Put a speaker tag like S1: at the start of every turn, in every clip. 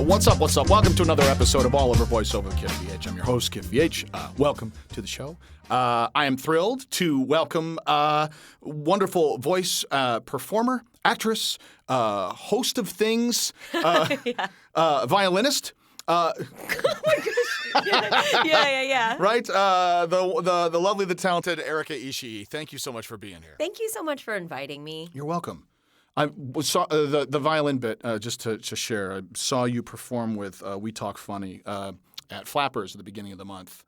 S1: What's up? What's up? Welcome to another episode of All Over Voiceover Kid VH. I'm your host, Kid VH. Welcome to the show. I am thrilled to welcome wonderful voice performer, actress, host of things, violinist.
S2: Oh my gosh. Yeah.
S1: Right? The lovely, the talented Erika Ishii. Thank you so much for being here.
S2: Thank you so much for inviting me.
S1: You're welcome. I saw the violin bit, just to share. I saw you perform with We Talk Funny at Flappers at the beginning of the month.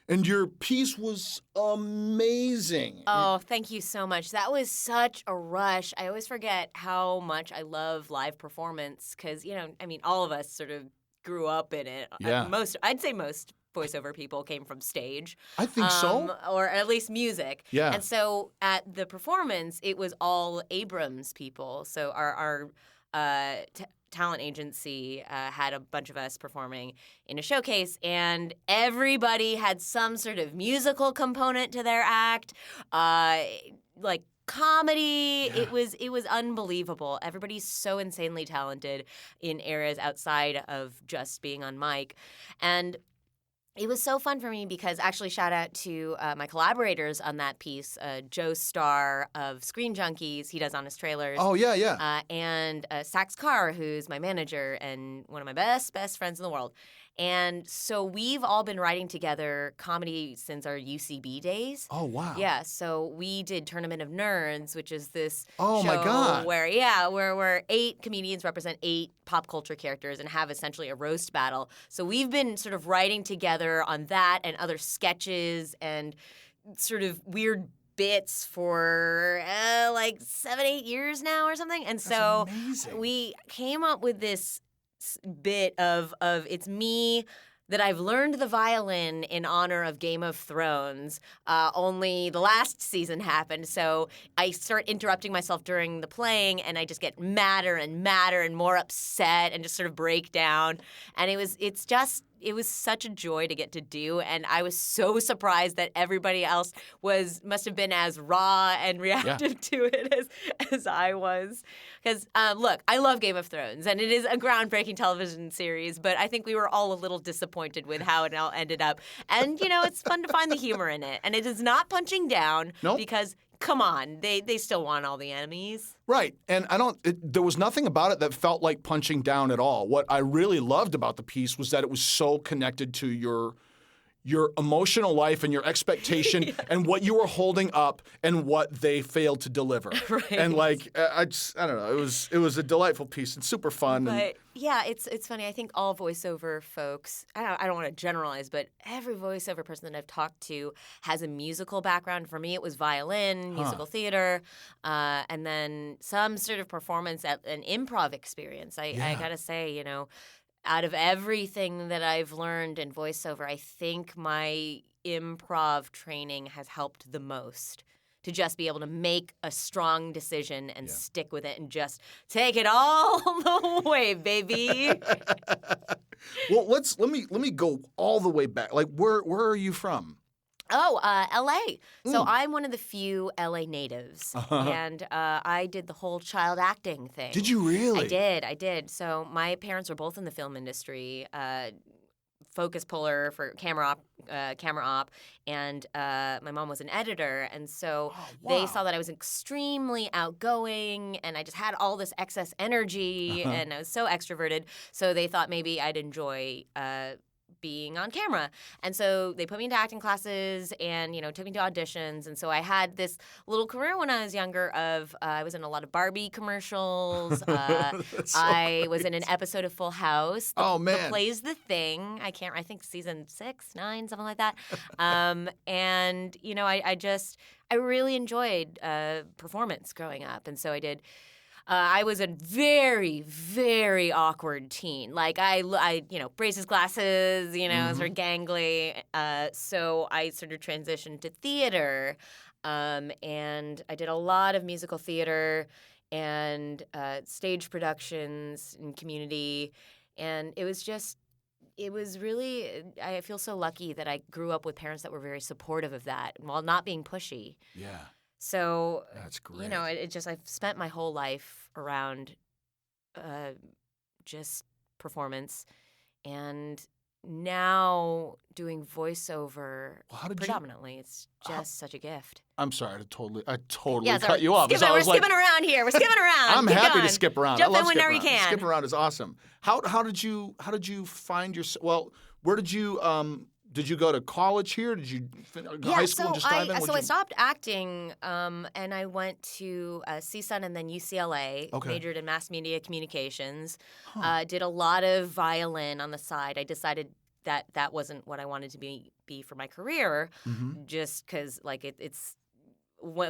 S1: And your piece was amazing.
S2: Oh, thank you so much. That was such a rush. I always forget how much I love live performance because, all of us sort of grew up in it.
S1: Yeah.
S2: I'd say most voiceover people came from stage.
S1: I think so.
S2: Or at least music.
S1: Yeah.
S2: And so at the performance, it was all Abrams people. So our talent agency had a bunch of us performing in a showcase, and everybody had some sort of musical component to their act, like comedy.
S1: Yeah.
S2: It was unbelievable. Everybody's so insanely talented in areas outside of just being on mic. And it was so fun for me because actually shout out to my collaborators on that piece, Joe Starr of Screen Junkies. He does Honest Trailers.
S1: Oh, yeah.
S2: And Sax Carr, who's my manager and one of my best friends in the world. And so we've all been writing together comedy since our UCB days.
S1: Oh, wow.
S2: Yeah, so we did Tournament of Nerds, which is this
S1: Oh,
S2: show
S1: my God.
S2: where 8 comedians represent 8 pop culture characters and have essentially a roast battle. So we've been sort of writing together on that and other sketches and sort of weird bits for like 7-8 years now or something. And so
S1: amazing.
S2: we came up with this bit of it's me that I've learned the violin in honor of Game of Thrones. Only the last season happened, so I start interrupting myself during the playing, and I just get madder and more upset and just sort of break down. And it was such a joy to get to do, and I was so surprised that everybody else must have been as raw and reactive to it as I was. Because, look, I love Game of Thrones, and it is a groundbreaking television series, but I think we were all a little disappointed with how it all ended up. And, it's fun to find the humor in it. And it is not punching down because, come on, they still want all the enemies.
S1: Right. And there was nothing about it that felt like punching down at all. What I really loved about the piece was that it was so connected to your emotional life and your expectation and what you were holding up and what they failed to deliver.
S2: Right.
S1: And I don't know, it was a delightful piece and super fun.
S2: But yeah, it's funny. I think all voiceover folks, I don't want to generalize, but every voiceover person that I've talked to has a musical background. For me, it was violin, musical theater, and then some sort of performance at an improv experience. I gotta say, out of everything that I've learned in voiceover, I think my improv training has helped the most to just be able to make a strong decision and stick with it and just take it all the way, baby.
S1: Well, let me go all the way back. Like, where are you from?
S2: Oh, L.A. So I'm one of the few L.A. natives, and I did the whole child acting thing.
S1: Did you really?
S2: I did. So my parents were both in the film industry, focus puller for camera op, and my mom was an editor, and so they saw that I was extremely outgoing, and I just had all this excess energy, and I was so extroverted, so they thought maybe I'd enjoy being on camera. And so they put me into acting classes and, took me to auditions. And so I had this little career when I was younger of I was in a lot of Barbie commercials. I was in an episode of Full House. The Play's the Thing. I think season 6, 9, something like that. And, I really enjoyed performance growing up. And so I did. I was a very, very awkward teen. Like I braces, glasses, sort of gangly. So I sort of transitioned to theater, and I did a lot of musical theater and stage productions and community, and it was really, I feel so lucky that I grew up with parents that were very supportive of that while not being pushy.
S1: Yeah.
S2: So,
S1: that's great.
S2: I've spent my whole life around just performance, and now doing voiceover predominantly. It's just such a gift.
S1: I'm sorry, I totally
S2: Yeah,
S1: cut you off.
S2: We're skipping around here. We're skipping around.
S1: I'm
S2: Keep
S1: happy
S2: going.
S1: to skip around.
S2: Jump
S1: I love
S2: in whenever
S1: skip
S2: you
S1: around.
S2: can.
S1: Skip around is awesome. How did you find yourself? Well, where did you go to college here? Did you high school? Just dive in.
S2: So I stopped acting, and I went to CSUN and then UCLA.
S1: Okay.
S2: Majored in mass media communications.
S1: Huh.
S2: Did a lot of violin on the side. I decided that wasn't what I wanted to be for my career, just because like it's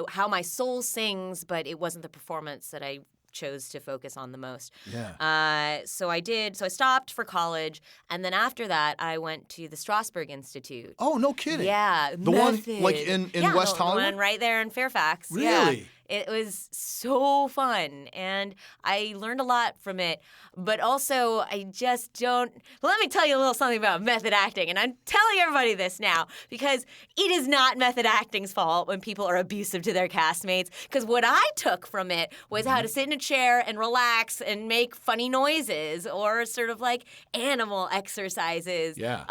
S2: how my soul sings, but it wasn't the performance that I chose to focus on the most.
S1: Yeah.
S2: So I did. So I stopped for college, and then after that, I went to the Strasberg Institute.
S1: Oh, no kidding.
S2: Yeah,
S1: The
S2: Method.
S1: one like in West Hollywood?
S2: The one right there in Fairfax.
S1: Really?
S2: Yeah. It was so fun, and I learned a lot from it. But also, I just don't. Let me tell you a little something about method acting, and I'm telling everybody this now because it is not method acting's fault when people are abusive to their castmates. Because what I took from it was how to sit in a chair and relax and make funny noises or sort of like animal exercises.
S1: Yeah.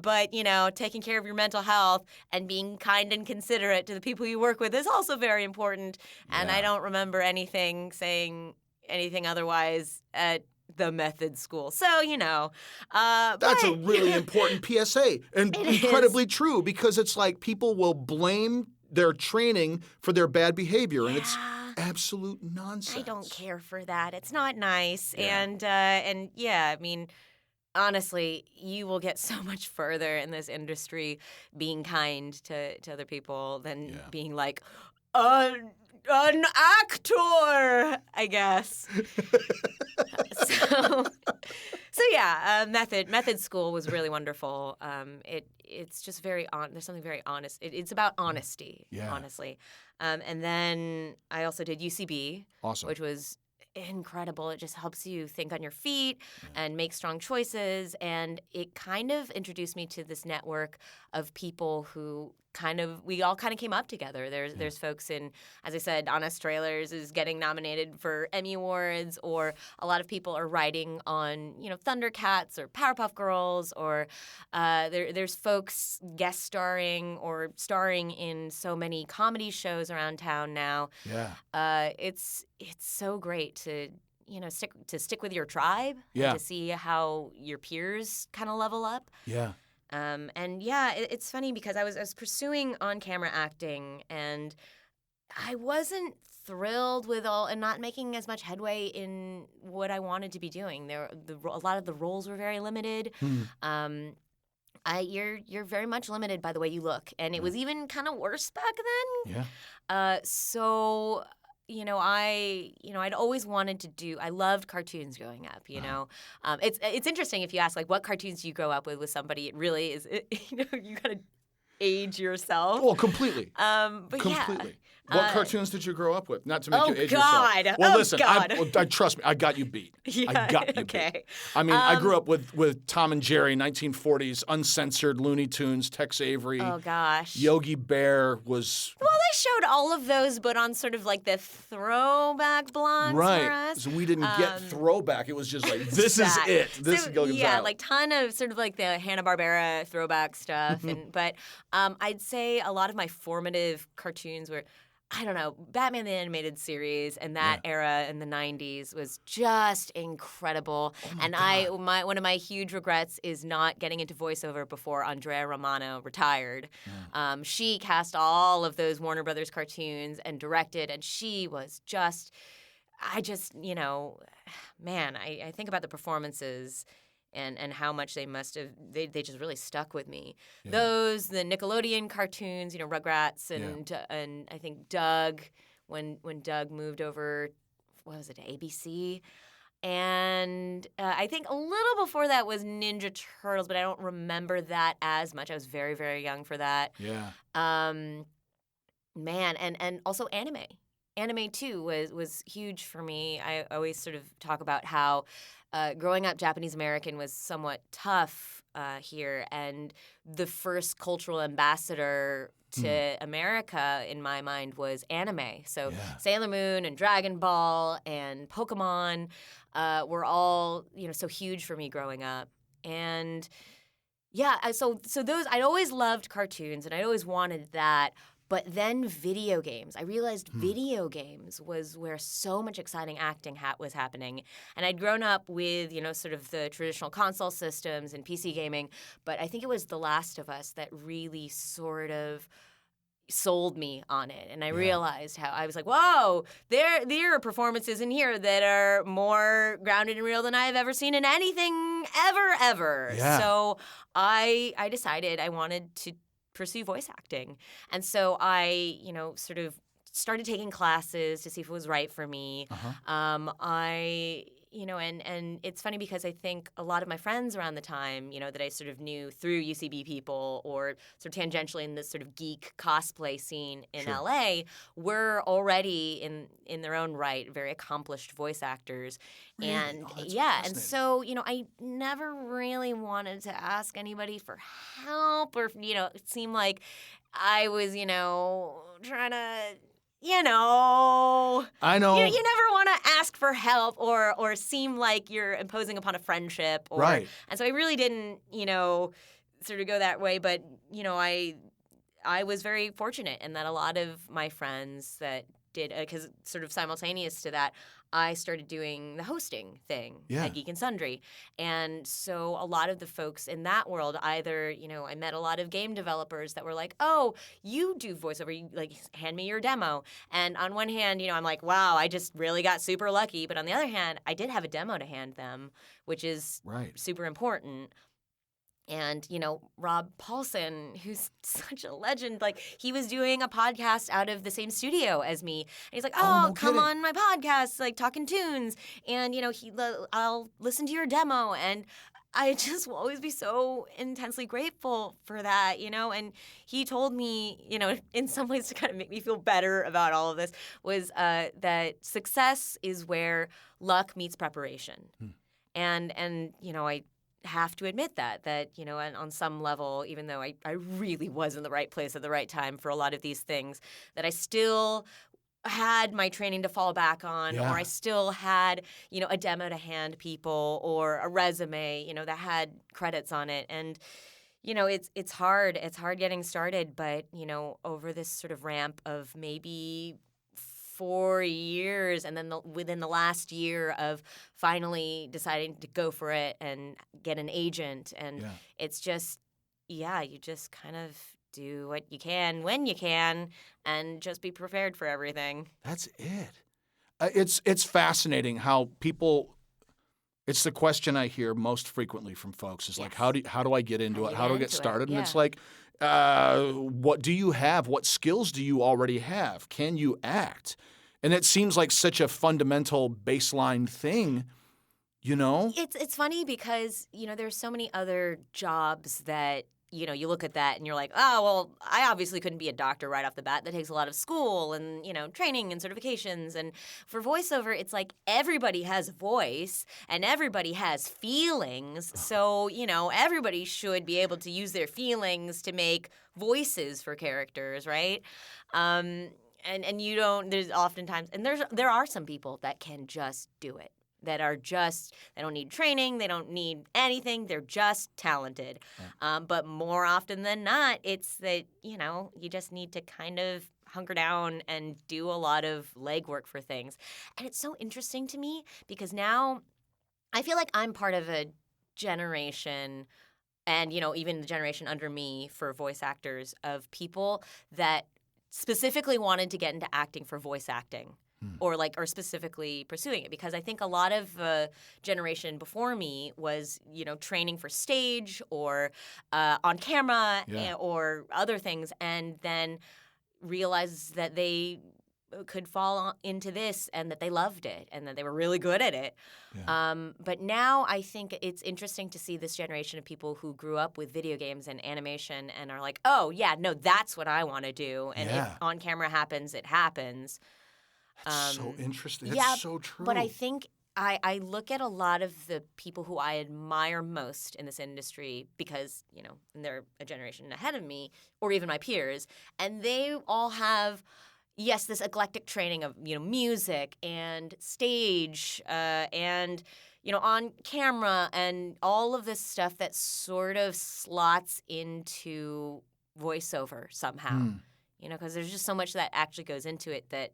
S2: But taking care of your mental health and being kind and considerate to the people you work with is also very important. And I don't remember saying anything otherwise at the method school. So,
S1: That's a really important PSA and incredibly true because it's like people will blame their training for their bad behavior and it's absolute nonsense.
S2: I don't care for that. It's not nice.
S1: Yeah.
S2: And I mean, honestly, you will get so much further in this industry being kind to other people than being like, an actor, I guess. Method school was really wonderful. It's just very there's something very honest. It's about honesty, honestly. And then I also did UCB,
S1: Awesome.
S2: which was incredible. It just helps you think on your feet and make strong choices. And it kind of introduced me to this network of people who we all kind of came up together. There's folks in, as I said, Honest Trailers is getting nominated for Emmy Awards, or a lot of people are writing on, Thundercats or Powerpuff Girls, or there's folks guest starring or starring in so many comedy shows around town now.
S1: Yeah.
S2: It's so great to stick with your tribe
S1: Yeah.
S2: and to see how your peers kind of level up.
S1: Yeah.
S2: It's funny because I was pursuing on-camera acting, and I wasn't thrilled with and not making as much headway in what I wanted to be doing. A lot of the roles were very limited. You're very much limited by the way you look, and it was even kind of worse back then.
S1: Yeah.
S2: I'd always wanted to do. I loved cartoons growing up. It's interesting if you ask like what cartoons do you grow up with somebody. It really is. You gotta age yourself.
S1: Oh, completely.
S2: But
S1: completely. What cartoons did you grow up with? Not to make you age
S2: God.
S1: yourself. Well, listen.
S2: God.
S1: I trust me. I got you beat. I got you beat. I mean, I grew up with Tom and Jerry, 1940s, uncensored Looney Tunes, Tex Avery.
S2: Oh gosh.
S1: Yogi Bear was.
S2: Well, they showed all of those, but on sort of like the throwback blocks for us.
S1: So we didn't get throwback. It was just like, this is it. This is Gilligan's Island.
S2: Like ton of sort of like the Hanna-Barbera throwback stuff. But I'd say a lot of my formative cartoons were, I don't know, Batman the Animated Series and that era in the 90s was just incredible. One of my huge regrets is not getting into voiceover before Andrea Romano retired. Yeah. She cast all of those Warner Brothers cartoons and directed, and she was just, I think about the performances and how much they must have, they just really stuck with me. Yeah. The Nickelodeon cartoons, Rugrats and I think Doug, when Doug moved over, what was it, ABC? And I think a little before that was Ninja Turtles, but I don't remember that as much. I was very, very young for that.
S1: Yeah.
S2: And also anime. Anime, too, was huge for me. I always sort of talk about how growing up Japanese American was somewhat tough here, and the first cultural ambassador to America, in my mind, was anime. So Sailor Moon and Dragon Ball and Pokemon. were all, so huge for me growing up. And yeah, so those, I'd always loved cartoons and I always wanted that. But then video games. I realized video games was where so much exciting acting was happening. And I'd grown up with, sort of the traditional console systems and PC gaming. But I think it was The Last of Us that really sort of sold me on it. And I realized how I was like, whoa, there are performances in here that are more grounded and real than I've ever seen in anything ever.
S1: Yeah.
S2: So I decided I wanted to pursue voice acting. And so I, sort of started taking classes to see if it was right for me. And it's funny because I think a lot of my friends around the time, that I sort of knew through UCB people or sort of tangentially in this sort of geek cosplay scene in LA were already in their own right very accomplished voice actors.
S1: Really?
S2: And and so, I never really wanted to ask anybody for help or, it seemed like I was, trying to
S1: I know.
S2: You never want to ask for help or seem like you're imposing upon a friendship.
S1: Right.
S2: And so I really didn't, sort of go that way. But, I was very fortunate in that a lot of my friends that did, because sort of simultaneous to that, I started doing the hosting thing at Geek and Sundry. And so a lot of the folks in that world, either, I met a lot of game developers that were like, oh, you do voiceover, you, like, hand me your demo. And on one hand, I'm like, wow, I just really got super lucky. But on the other hand, I did have a demo to hand them, which is super important. And, Rob Paulson, who's such a legend, like, he was doing a podcast out of the same studio as me. And he's like,
S1: no
S2: come
S1: kidding.
S2: on my podcast, like, talking tunes. And, I'll listen to your demo. And I just will always be so intensely grateful for that, And he told me, in some ways to kind of make me feel better about all of this, was that success is where luck meets preparation. And I have to admit that and on some level, even though I really was in the right place at the right time for a lot of these things, that I still had my training to fall back on, or I still had, a demo to hand people or a resume, that had credits on it. And, it's hard. It's hard getting started, but, over this sort of ramp of maybe 4 years, and then within the last year of finally deciding to go for it and get an agent. And it's just, you just kind of do what you can when you can and just be prepared for everything.
S1: That's it. It's fascinating how people. It's the question I hear most frequently from folks is like, how do I get into it? How do I get started? And it's like, what do you have? What skills do you already have? Can you act? And it seems like such a fundamental baseline thing,
S2: It's funny because, there's so many other jobs that, you look at that and you're like, oh, well, I obviously couldn't be a doctor right off the bat. That takes a lot of school and, training and certifications. And for voiceover, it's like everybody has a voice and everybody has feelings. So, everybody should be able to use their feelings to make voices for characters, right? And you don't, there's oftentimes, and there are some people that can just do it. That are just, they don't need training, they don't need anything, they're just talented. But more often than not, it's that, you just need to kind of hunker down and do a lot of legwork for things. And it's so interesting to me because now I feel like I'm part of a generation, and, even the generation under me for voice actors, of people that specifically wanted to get into acting for voice acting. Or specifically pursuing it, because I think a lot of the generation before me was, training for stage or on camera or other things, and then realizes that they could fall into this and that they loved it and that they were really good at it. But now I think it's interesting to see this generation of people who grew up with video games and animation and are like, oh, yeah, no, that's what I want to do. And if on camera happens, it happens.
S1: That's so interesting. It's so true.
S2: But I think I look at a lot of the people who I admire most in this industry because, they're a generation ahead of me or even my peers, and they all have, yes, this eclectic training of, music and stage and, on camera and all of this stuff that sort of slots into voiceover somehow, because there's just so much that actually goes into it that,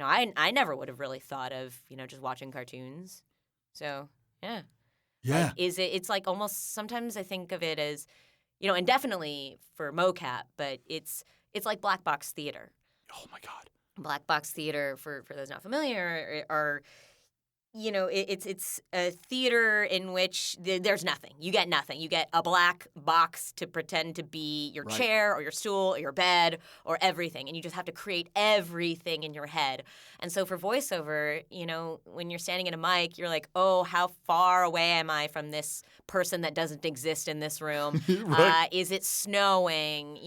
S2: I never would have really thought of, just watching cartoons. So, yeah.
S1: Yeah.
S2: Like, it's like almost sometimes I think of it as, and definitely for mocap, but it's like black box theater.
S1: Oh my God.
S2: Black box theater, for those not familiar, are it's a theater in which there's nothing. You get nothing. You get a black box to pretend to be your chair or your stool or your bed or everything, and you just have to create everything in your head. And so for voiceover, when you're standing in a mic, you're like, oh, how far away am I from this person that doesn't exist in this room? Is it snowing?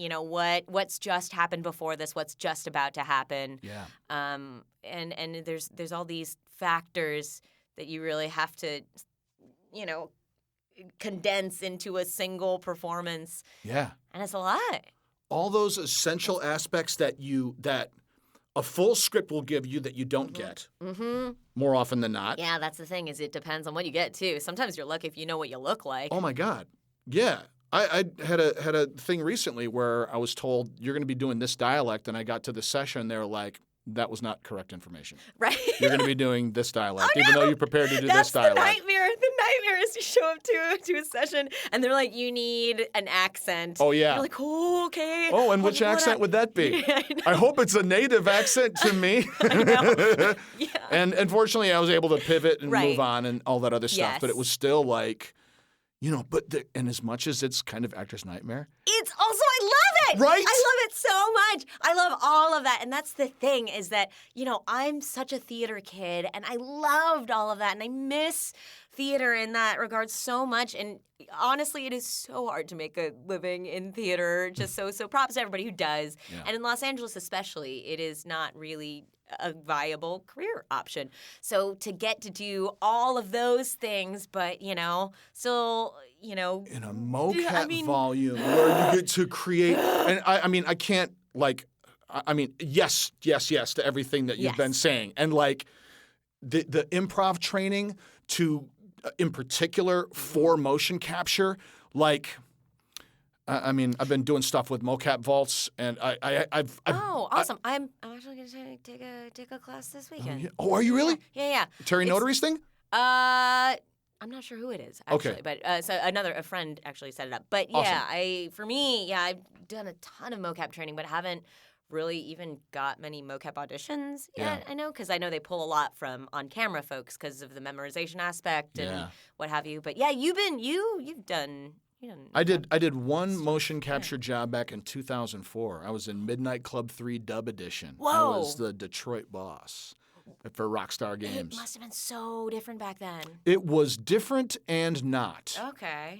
S2: What's just happened before this? What's just about to happen?
S1: Yeah.
S2: And there's all these factors that you really have to, condense into a single performance.
S1: Yeah.
S2: And it's a lot.
S1: All those essential aspects that a full script will give you that you don't get more often than not.
S2: Yeah, that's the thing, is it depends on what you get too. Sometimes you're lucky if you know what you look like.
S1: Oh my God. Yeah. I had a thing recently where I was told you're going to be doing this dialect, and I got to the session, they're like, that was not correct information.
S2: Right.
S1: You're going to be doing this dialect,
S2: Oh,
S1: even
S2: no!
S1: though you're prepared to do
S2: That's
S1: this dialect.
S2: The nightmare. The nightmare is to show up to a session, and they're like, you need an accent.
S1: Oh, yeah.
S2: You're like, oh, okay.
S1: Oh, and which accent would that be?
S2: Yeah,
S1: I hope it's a native accent to me.
S2: I know. Yeah.
S1: And unfortunately, I was able to pivot and
S2: Right.
S1: move on and all that other stuff.
S2: Yes.
S1: But it was still like, and as much as it's kind of actor's nightmare.
S2: It's also, I love it.
S1: Right?
S2: I love it so much. I love all of that. And that's the thing, is that, I'm such a theater kid, and I loved all of that. And I miss theater in that regard so much. And honestly, it is so hard to make a living in theater. Just so props to everybody who does.
S1: Yeah.
S2: And in Los Angeles especially, it is not really a viable career option. So to get to do all of those things, but, still,
S1: In a mocap volume where you get to create. And I can't, yes to everything that you've been saying. And the improv training to, in particular, for motion capture, I've been doing stuff with mocap vaults, and I've
S2: awesome! I'm actually going to take a class this weekend.
S1: Oh, are you really?
S2: Yeah.
S1: Terry Notary's thing?
S2: I'm not sure who it is actually,
S1: Okay.
S2: but so a friend actually set it up. But
S1: Awesome.
S2: I've done a ton of mocap training, but haven't really even got many mocap auditions yet.
S1: Yeah.
S2: I know, because I know they pull a lot from on-camera folks because of the memorization aspect and what have you. But yeah, you've done.
S1: I did one motion capture job back in 2004. I was in Midnight Club 3 Dub Edition.
S2: Whoa.
S1: I was the Detroit boss for Rockstar Games.
S2: It must have been so different back then.
S1: It was different and not.
S2: Okay.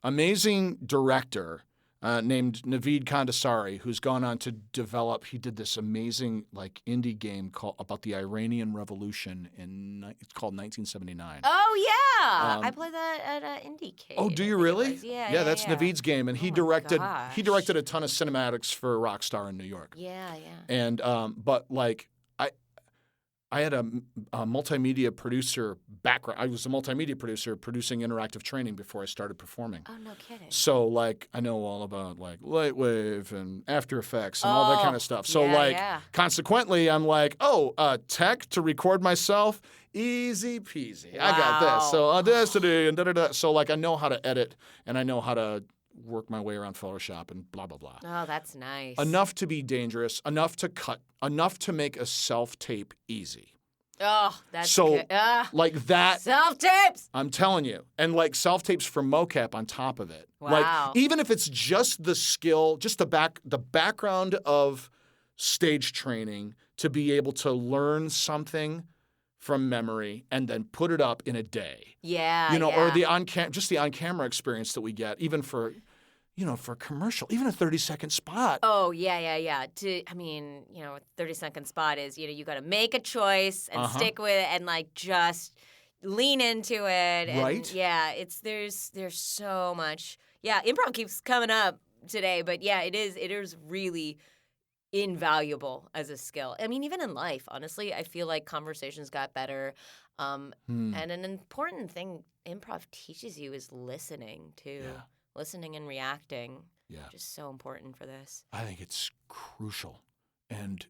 S1: Amazing director named Naveed Kandasari, who's gone on to develop. He did this amazing indie game about the Iranian Revolution it's called 1979.
S2: Oh yeah, I played that at IndieCade.
S1: Oh, do you really?
S2: Yeah,
S1: that's Naveed's game, and he
S2: my
S1: directed
S2: gosh.
S1: a ton of cinematics for Rockstar in New York.
S2: Yeah.
S1: And but I had a multimedia producer background. I was a multimedia producer producing interactive training before I started performing.
S2: Oh, no kidding.
S1: So I know all about Lightwave and After Effects and all that kind of stuff. So consequently, I'm tech to record myself, easy peasy. I got this. So Audacity and da-da-da. So I know how to edit, and I know how to work my way around Photoshop and blah, blah, blah.
S2: Oh, that's nice.
S1: Enough to be dangerous, enough to cut, enough to make a self-tape easy.
S2: Oh, that's
S1: so
S2: good.
S1: That.
S2: Self-tapes!
S1: I'm telling you. And self-tapes for mocap on top of it.
S2: Wow.
S1: Even if it's just the skill, just the background of stage training to be able to learn something from memory and then put it up in a day.
S2: Yeah.
S1: Or the on-camera experience that we get, even for for a commercial, even a 30-second spot.
S2: Oh, yeah. 30-second spot is, you got to make a choice and stick with it and just lean into it. And,
S1: right.
S2: Yeah, there's so much. Yeah, improv keeps coming up today, but yeah, it is really invaluable as a skill. I mean, even in life, honestly, I feel like conversations got better. And an important thing improv teaches you is listening too.
S1: Yeah.
S2: Listening and reacting.
S1: Yeah.
S2: Just so important for this.
S1: I think it's crucial, and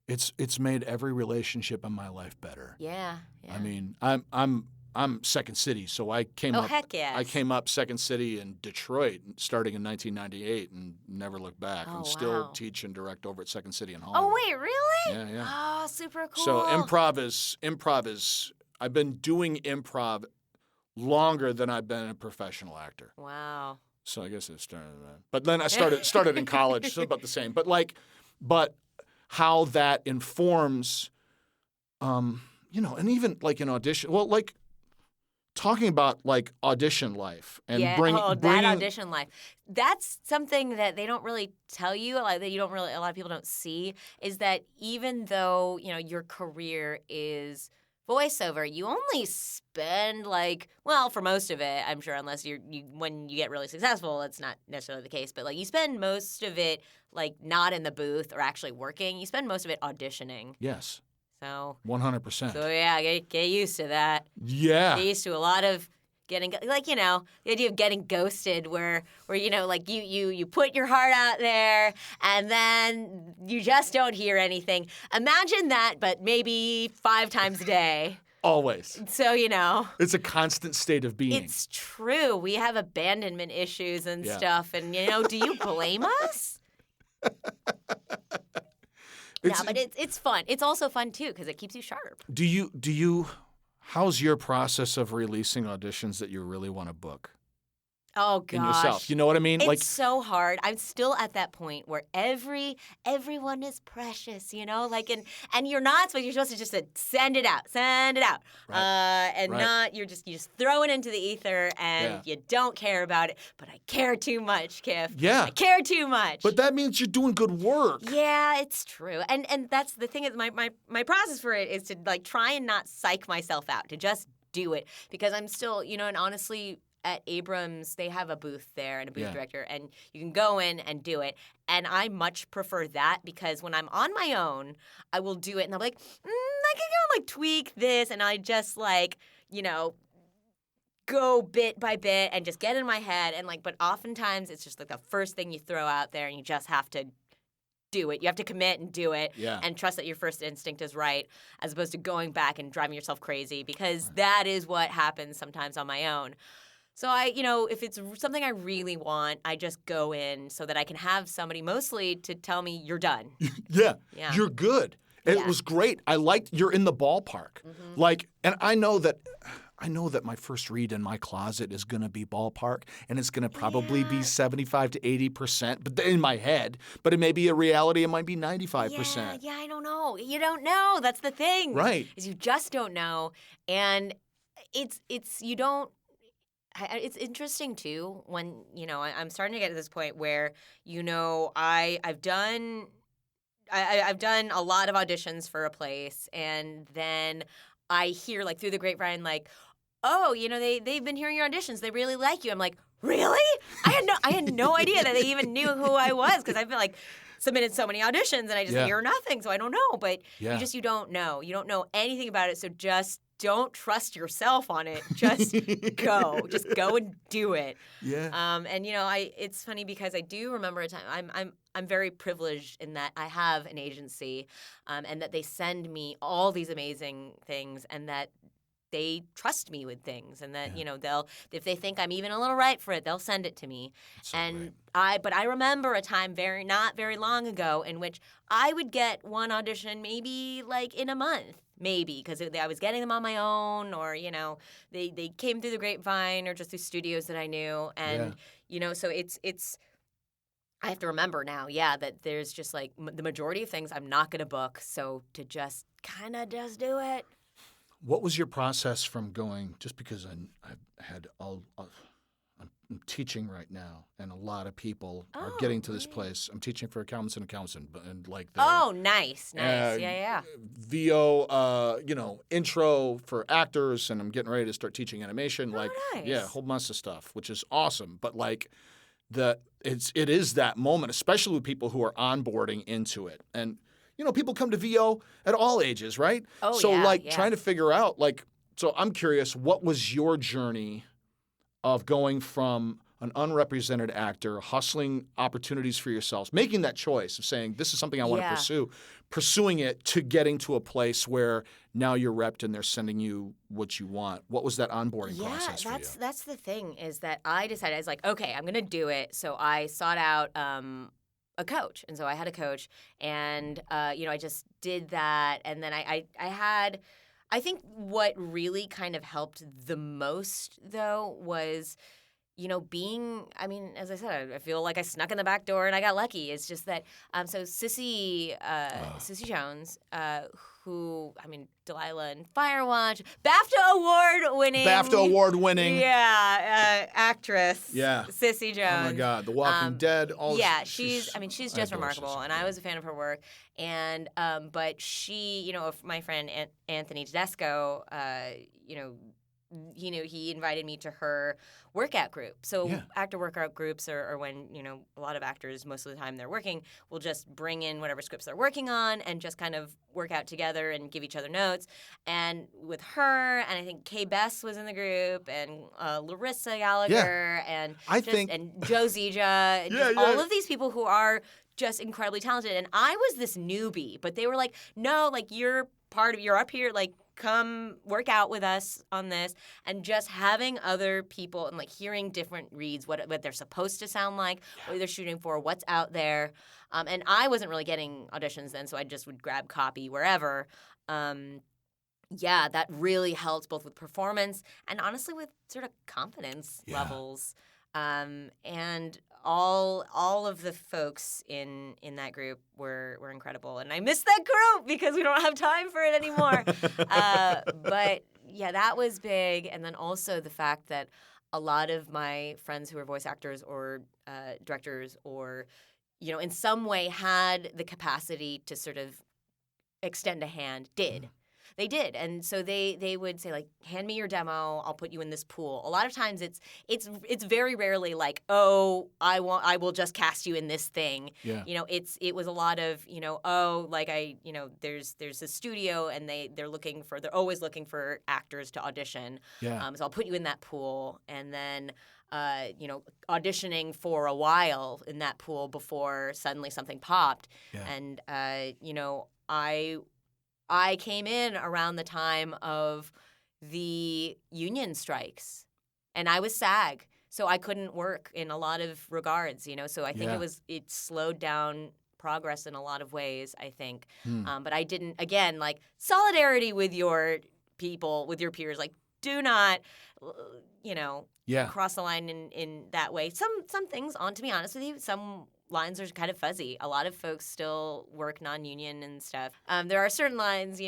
S1: it's made every relationship in my life better.
S2: Yeah.
S1: I mean, I'm Second City, so I came up.
S2: Heck yes.
S1: I came up Second City in Detroit, starting in 1998, and never looked back.
S2: Oh,
S1: and still
S2: wow.
S1: teach and direct over at Second City in Hollywood.
S2: Oh, wait, really?
S1: Yeah, yeah.
S2: Oh, super cool.
S1: So improv is. I've been doing improv longer than I've been a professional actor.
S2: Wow.
S1: So I guess it started that. But then I started in college, so about the same. But how that informs, and even like in audition, talking about like audition life and bringing
S2: that audition life. That's something that they don't really tell you, like that a lot of people don't see, is that even though, your career is voiceover, you only spend for most of it, I'm sure, unless when you get really successful, that's not necessarily the case, but you spend most of it not in the booth or actually working. You spend most of it auditioning.
S1: Yes.
S2: So
S1: 100%.
S2: So yeah, get used to that.
S1: Yeah.
S2: Get used to a lot of getting the idea of getting ghosted where you put your heart out there and then you just don't hear anything. Imagine that, but maybe 5 times a day.
S1: Always.
S2: So,
S1: it's a constant state of being.
S2: It's true. We have abandonment issues and stuff. And, do you blame us? No, but it's fun. It's also fun, too, because it keeps you sharp.
S1: Do you how's your process of releasing auditions that you really want to book?
S2: Oh gosh.
S1: In yourself. You know what I mean?
S2: It's so hard. I'm still at that point where everyone is precious, and you're not supposed, you're supposed to just send it out. Right. Not you just throw it into the ether and you don't care about it. But I care too much, Kif.
S1: Yeah.
S2: I care too much.
S1: But that means you're doing good work.
S2: Yeah, it's true. And that's the thing is my process for it is to try and not psych myself out, to just do it, because I'm still, and honestly, at Abrams, they have a booth there and a booth director, and you can go in and do it. And I much prefer that, because when I'm on my own, I will do it, and I'm like, I can go tweak this, and I just go bit by bit and just get in my head, and but oftentimes it's just the first thing you throw out there, and you just have to do it. You have to commit and do it and trust that your first instinct is right, as opposed to going back and driving yourself crazy, because that is what happens sometimes on my own. So if it's something I really want, I just go in so that I can have somebody mostly to tell me you're done.
S1: Yeah. You're good. It was great. I liked you're in the ballpark. Mm-hmm. And I know that my first read in my closet is going to be ballpark, and it's going to probably be 75 to 80%, but in my head. But it may be a reality. It might be 95%.
S2: Yeah, I don't know. You don't know. That's the thing.
S1: Right.
S2: Is you just don't know, and you don't. It's interesting too when I'm starting to get to this point where I've done a lot of auditions for a place, and then I hear through the grapevine oh, they've been hearing your auditions, they really like you. I'm like, really? I had no idea that they even knew who I was, because I've been submitted so many auditions and I just hear nothing, so I don't know. But you don't know. You don't know anything about it, so just don't trust yourself on it. Just go. Just go and do it.
S1: Yeah.
S2: It's funny because I do remember a time. I'm very privileged in that I have an agency, and that they send me all these amazing things, and that they trust me with things, and that they'll, if they think I'm even a little right for it, they'll send it to me.
S1: So
S2: and
S1: great.
S2: But I remember a time not very long ago in which I would get one audition maybe in a month. Maybe, because I was getting them on my own, or, they came through the grapevine or just through studios that I knew. And, so it's I have to remember now, that there's just the majority of things I'm not going to book. So to just kind of just do it.
S1: What was your process from going, just because I've had I'm teaching right now, and a lot of people are getting to this place. I'm teaching for accountants and accountants, and
S2: oh, nice, yeah.
S1: VO, intro for actors, and I'm getting ready to start teaching animation.
S2: Nice.
S1: A whole bunch of stuff, which is awesome. But that it is that moment, especially with people who are onboarding into it. And, people come to VO at all ages, right?
S2: Oh,
S1: so,
S2: yeah,
S1: trying to figure out, so I'm curious, what was your journey of going from an unrepresented actor, hustling opportunities for yourselves, making that choice of saying, this is something I want to pursue, pursuing it to getting to a place where now you're repped and they're sending you what you want. What was that onboarding process for you?
S2: That's the thing is that I decided, I was like, okay, I'm going to do it. So I sought out a coach. And so I had a coach and, I just did that. And then I think what really kind of helped the most, though, was as I said, I feel like I snuck in the back door and I got lucky. It's just that, so Sissy Jones, Delilah and Firewatch, BAFTA award winning. Yeah, actress.
S1: Yeah.
S2: Sissy Jones.
S1: Oh my God, The Walking Dead.
S2: She's just remarkable, and I was a fan of her work. And but she, my friend Anthony Tedesco, he invited me to her workout group. So actor workout groups are when, a lot of actors, most of the time they're working, will just bring in whatever scripts they're working on and just kind of work out together and give each other notes. And with her, and I think Kay Bess was in the group, and Larissa Gallagher, and Joe Zija, all of these people who are just incredibly talented. And I was this newbie, but they were like, no, you're up here, come work out with us on this. And just having other people and hearing different reads, what they're supposed to sound like, what they're shooting for, what's out there. And I wasn't really getting auditions then, so I just would grab copy wherever. That really helped both with performance and honestly with sort of confidence levels. And all of the folks in that group were incredible, and I miss that group because we don't have time for it anymore. But that was big, and then also the fact that a lot of my friends who were voice actors or directors or in some way had the capacity to sort of extend a hand did. They did, and so they would say hand me your demo, I'll put you in this pool. A lot of times it's very rarely I will just cast you in this thing. Yeah. It was a lot of there's a studio and they're always looking for actors to audition. Yeah. So I'll put you in that pool, and then auditioning for a while in that pool before suddenly something popped. Yeah. And I came in around the time of the union strikes, and I was SAG, so I couldn't work in a lot of regards, So I think it slowed down progress in a lot of ways, I think. But I didn't, again, solidarity with your people, with your peers, do not, cross the line in that way. Some things, to be honest with you, some lines are kind of fuzzy. A lot of folks still work non-union and stuff. There are certain lines,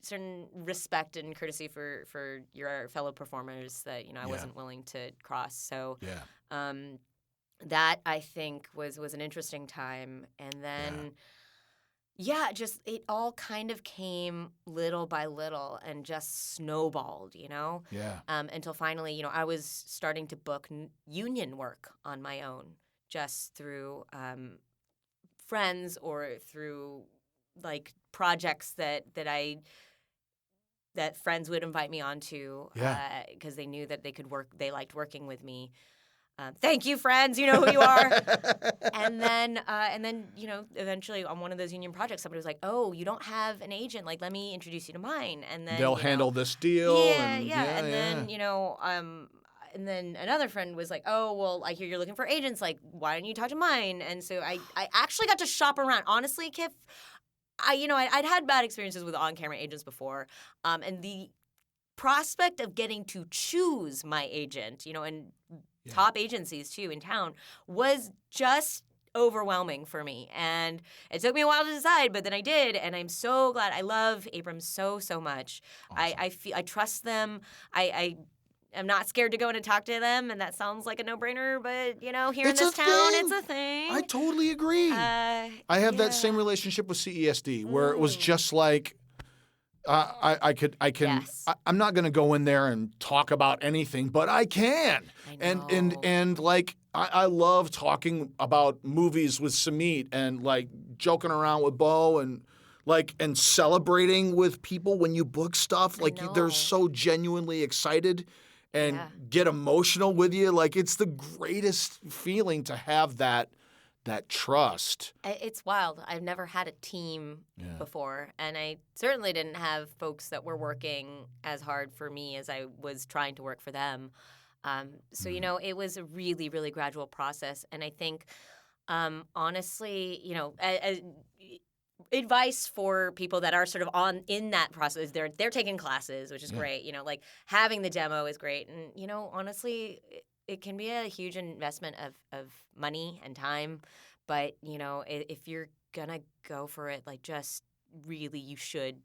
S2: certain respect and courtesy for your fellow performers that I wasn't willing to cross. So that I think was an interesting time. And then just it all kind of came little by little and just snowballed, until finally, I was starting to book union work on my own, just through friends or through projects that friends would invite me onto because they knew that they could work. They liked working with me. Thank you, friends. You know who you are. and then eventually on one of those union projects, somebody was like, "Oh, you don't have an agent. Let me introduce you to mine." And then
S1: they'll handle this deal.
S2: And then another friend was like, "Oh, well, I hear you're looking for agents. Why don't you talk to mine?" And so I actually got to shop around. Honestly, Kif, I'd had bad experiences with on-camera agents before, and the prospect of getting to choose my agent, and top agencies too in town, was just overwhelming for me. And it took me a while to decide, but then I did, and I'm so glad. I love Abrams so much. Awesome. I trust them. I'm not scared to go in and talk to them, and that sounds like a no-brainer, but, here in this town, it's a thing.
S1: I totally agree. I have that same relationship with CESD, where it was just I can. Yes. I'm not going to go in there and talk about anything, but I can.
S2: I know.
S1: And I love talking about movies with Samit and like joking around with Bo and celebrating with people when you book stuff.
S2: I
S1: Like they're
S2: know.
S1: so genuinely excited and
S2: Yeah.
S1: get emotional with you. Like it's the greatest feeling to have that trust.
S2: It's wild. I've never had a team before, and I certainly didn't have folks that were working as hard for me as I was trying to work for them. So, it was a really, really gradual process. And I think, honestly, advice for people that are sort of in that process, they're taking classes, which is great. Like having the demo is great. And, honestly, it can be a huge investment of money and time. But, if you're going to go for it, like just really you should,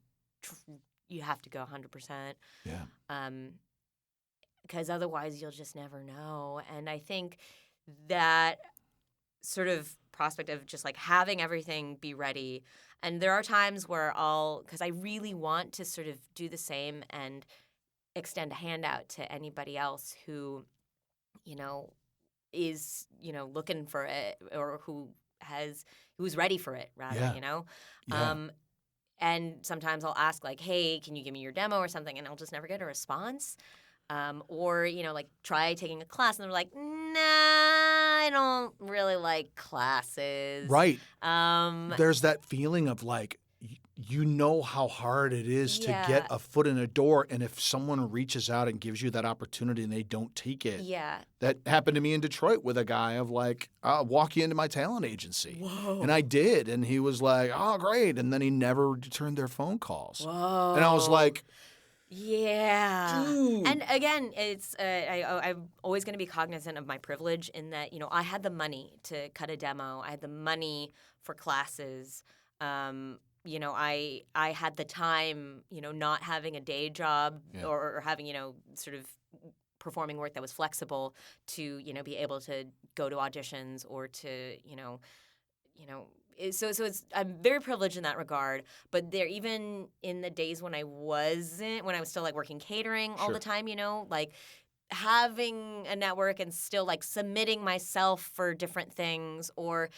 S2: you have to go 100%.
S1: Yeah.
S2: Because otherwise you'll just never know. And I think that sort of prospect of just like having everything be ready. And there are times where because I really want to sort of do the same and extend a handout to anybody else who, is, looking for it or who's ready for it rather,
S1: Yeah.
S2: And sometimes I'll ask like, hey, can you give me your demo or something? And I'll just never get a response. Or, like try taking a class and they're like, nah, I don't really like classes.
S1: Right. There's that feeling of like, you know how hard it is to get a foot in a door. And if someone reaches out and gives you that opportunity and they don't take it.
S2: Yeah.
S1: That happened to me in Detroit with a guy of like, I'll walk you into my talent agency.
S2: Whoa.
S1: And I did. And he was like, oh, great. And then he never returned their phone calls.
S2: Whoa.
S1: And I was like,
S2: yeah.
S1: dude.
S2: And again, it's I'm always going to be cognizant of my privilege in that, I had the money to cut a demo. I had the money for classes. I had the time, not having a day job or having, sort of performing work that was flexible to, be able to go to auditions or to, so it's I'm very privileged in that regard. But even in the days when I was still like working catering all the time, like having a network and still like submitting myself for different things or,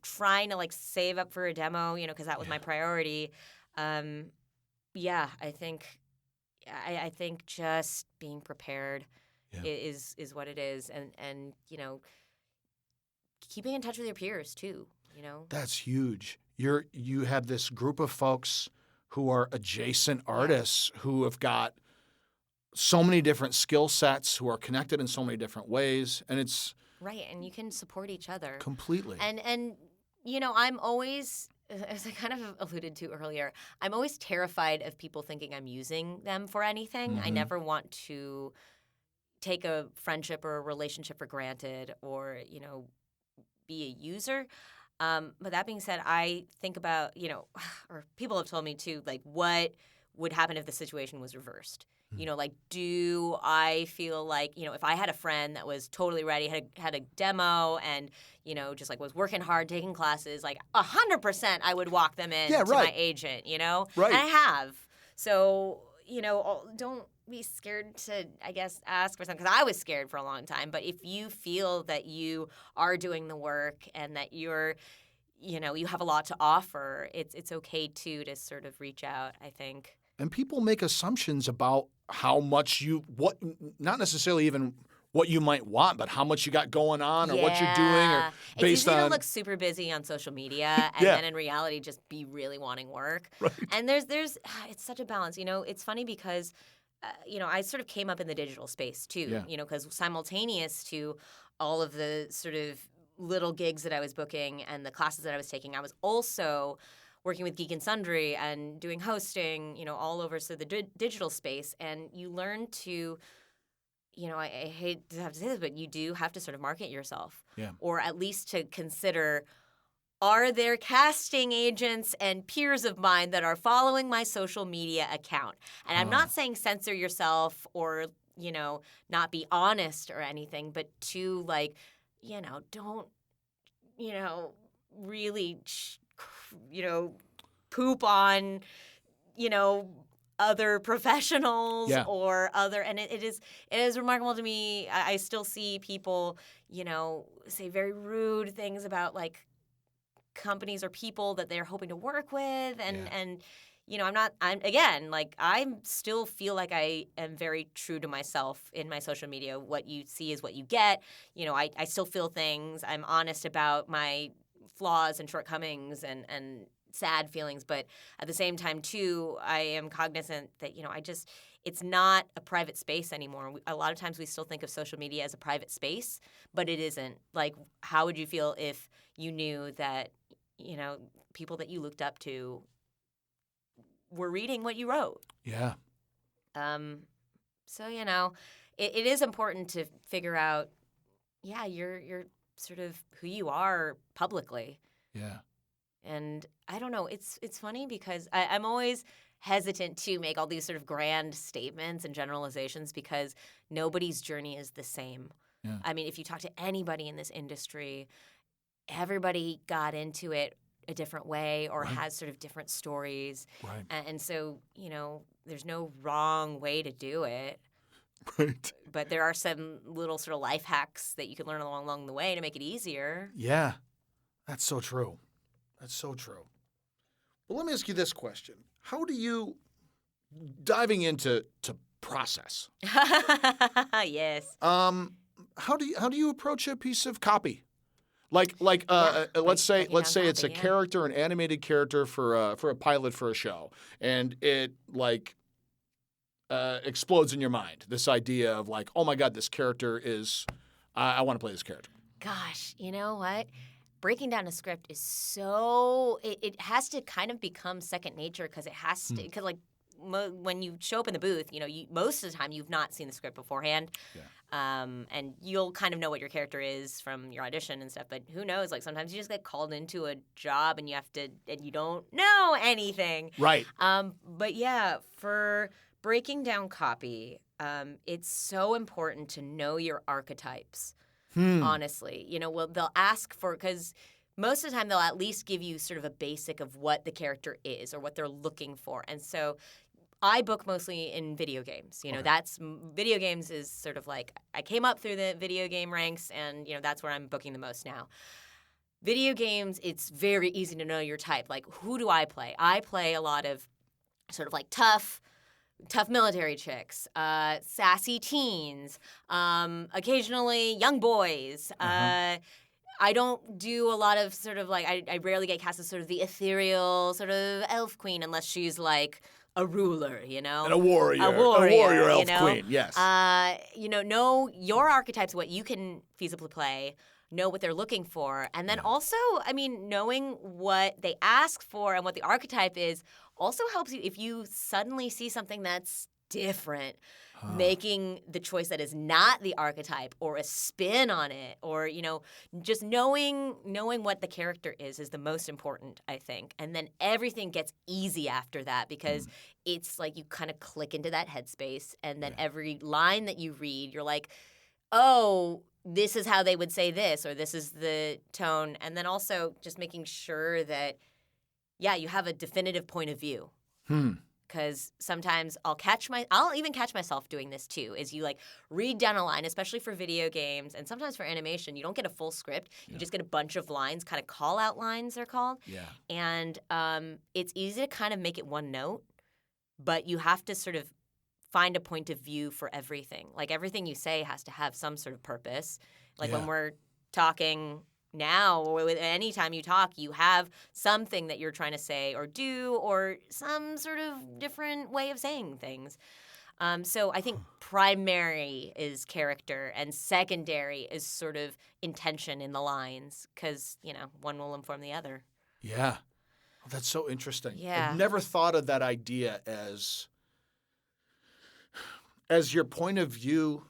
S2: trying to like save up for a demo, because that was my priority. I think just being prepared is what it is. And, keeping in touch with your peers too,
S1: That's huge. You have this group of folks who are adjacent artists who have got so many different skill sets, who are connected in so many different ways, and it's
S2: right. And you can support each other
S1: completely.
S2: And I'm always, as I kind of alluded to earlier, I'm always terrified of people thinking I'm using them for anything.
S1: Mm-hmm.
S2: I never want to take a friendship or a relationship for granted or be a user. But that being said, I think about, or people have told me too, like what would happen if the situation was reversed? Like, do I feel like, if I had a friend that was totally ready, had a demo and, just like was working hard, taking classes, like 100% I would walk them in to my agent,
S1: Right.
S2: And I have. So, don't be scared to, I guess, ask for something because I was scared for a long time. But if you feel that you are doing the work and that you're, you have a lot to offer, it's okay too to sort of reach out, I think.
S1: And people make assumptions about how much not necessarily even what you might want, but how much you got going on or what you're doing or based
S2: it's easy
S1: on.
S2: to look super busy on social media and then in reality just be really wanting work.
S1: Right.
S2: And there's it's such a balance. It's funny because I sort of came up in the digital space too, because simultaneous to all of the sort of little gigs that I was booking and the classes that I was taking, I was also working with Geek and Sundry and doing hosting, all over the digital space. And you learn to, I hate to have to say this, but you do have to sort of market yourself.
S1: Yeah.
S2: Or at least to consider, are there casting agents and peers of mine that are following my social media account? And I'm not saying censor yourself or, not be honest or anything, but to like, don't, really, poop on, other professionals
S1: Yeah.
S2: or other, and it is remarkable to me. I still see people, say very rude things about like companies or people that they're hoping to work with, and I still feel like I am very true to myself in my social media. What you see is what you get. I still feel things. I'm honest about my flaws and shortcomings and sad feelings, but at the same time too, I am cognizant that it's not a private space anymore. A lot of times we still think of social media as a private space, but it isn't. Like, how would you feel if you knew that people that you looked up to were reading what you wrote?
S1: Yeah.
S2: So it is important to figure out, you're sort of who you are publicly.
S1: Yeah.
S2: And I don't know, it's funny because I'm always hesitant to make all these sort of grand statements and generalizations because nobody's journey is the same.
S1: Yeah.
S2: I mean, if you talk to anybody in this industry, everybody got into it a different way or
S1: Right.
S2: has sort of different stories.
S1: Right.
S2: And so, there's no wrong way to do it.
S1: Right.
S2: But there are some little sort of life hacks that you can learn along the way to make it easier.
S1: Yeah. That's so true. That's so true. Well, let me ask you this question. How do you, diving into process,
S2: Yes.
S1: how do you approach a piece of copy? Let's say
S2: breaking down
S1: it's a
S2: copy, yeah.
S1: character, an animated character for a pilot for a show, and it explodes in your mind. This idea of like, oh my God, this character is, I want to play this character.
S2: Gosh, you know what? Breaking down a script is so it has to kind of become second nature because it has to because when you show up in the booth, most of the time you've not seen the script beforehand.
S1: Yeah.
S2: And you'll kind of know what your character is from your audition and stuff, but who knows? Like sometimes you just get called into a job and you don't know anything.
S1: Right.
S2: But yeah, for breaking down copy, it's so important to know your archetypes. Honestly, they'll ask for, because most of the time they'll at least give you sort of a basic of what the character is or what they're looking for. And so I book mostly in video games. Video games is sort of like I came up through the video game ranks, and that's where I'm booking the most now. Video games, it's very easy to know your type. Like, who do I play? I play a lot of sort of like tough military chicks, sassy teens, occasionally young boys. I don't do a lot of sort of like I rarely get cast as sort of the ethereal sort of elf queen unless she's like a ruler,
S1: And a warrior elf queen, yes.
S2: Know your archetypes, what you can feasibly play, know what they're looking for, and then also, knowing what they ask for and what the archetype is also helps you if you suddenly see something that's different. Making the choice that is not the archetype or a spin on it, or just knowing what the character is the most important, I think. And then everything gets easy after that because it's like you kind of click into that headspace, and then every line that you read, you're like, oh, this is how they would say this, or this is the tone. And then also just making sure that, you have a definitive point of view. Because sometimes I'll even catch myself doing this too, is you read down a line, especially for video games, and sometimes for animation, you don't get a full script. You just get a bunch of lines, kind of call-out lines they're called.
S1: Yeah.
S2: And it's easy to kind of make it one note, but you have to sort of find a point of view for everything. Like everything you say has to have some sort of purpose. Like when we're talking now, or with any time you talk, you have something that you're trying to say or do, or some sort of different way of saying things. So I think primary is character, and secondary is sort of intention in the lines, because one will inform the other.
S1: Yeah, oh, that's so interesting.
S2: Yeah,
S1: I've never thought of that idea as your point of view.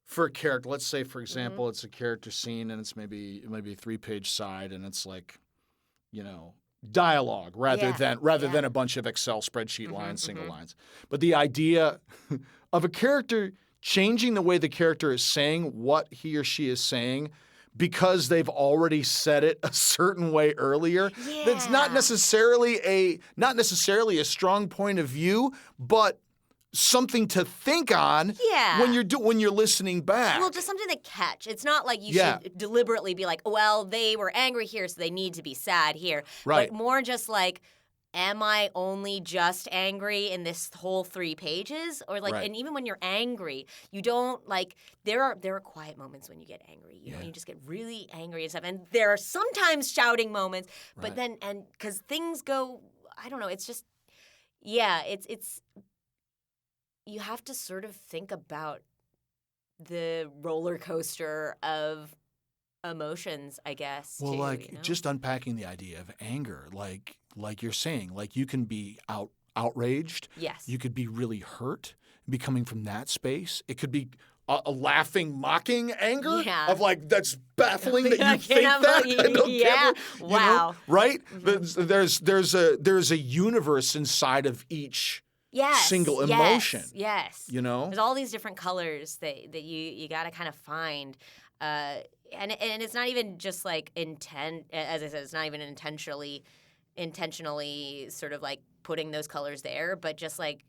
S1: For a character, let's say, for example, it's a character scene and it's maybe a 3-page side, and it's like, dialogue rather than a bunch of Excel spreadsheet lines, single lines. But the idea of a character changing the way the character is saying what he or she is saying because they've already said it a certain way earlier. That's not necessarily a strong point of view, but something to think on when you're listening back.
S2: Well, just something to catch. It's not like you should deliberately be like, well, they were angry here, so they need to be sad here.
S1: Right.
S2: But more just like, am I only just angry in this whole 3 pages? Or like, and even when you're angry, you don't like, there are quiet moments when you get angry. You know, you just get really angry and stuff. And there are sometimes shouting moments, but then, and because things go, I don't know, it's just, it's, you have to sort of think about the roller coaster of emotions, I guess.
S1: Well,
S2: too,
S1: just unpacking the idea of anger, like you're saying, like you can be outraged.
S2: Yes.
S1: You could be really hurt, be coming from that space. It could be a laughing, mocking anger of like that's baffling that you think that. I don't get it,
S2: wow.
S1: Right? There's a universe inside of each single emotion.
S2: Yes.
S1: You know?
S2: There's all these different colors that you got to kind of find. And it's not even just like as I said, it's not even intentionally sort of like putting those colors there, but just like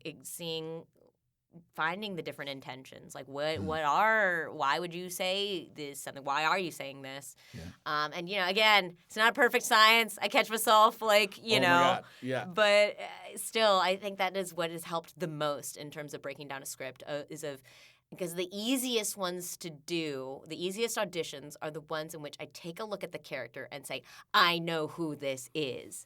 S2: finding the different intentions. Like why would you say this something? Why are you saying this? Yeah. And again, it's not a perfect science. I catch myself like,
S1: my God. Yeah.
S2: But still, I think that is what has helped the most in terms of breaking down a script because the easiest ones to do, the easiest auditions are the ones in which I take a look at the character and say, I know who this is.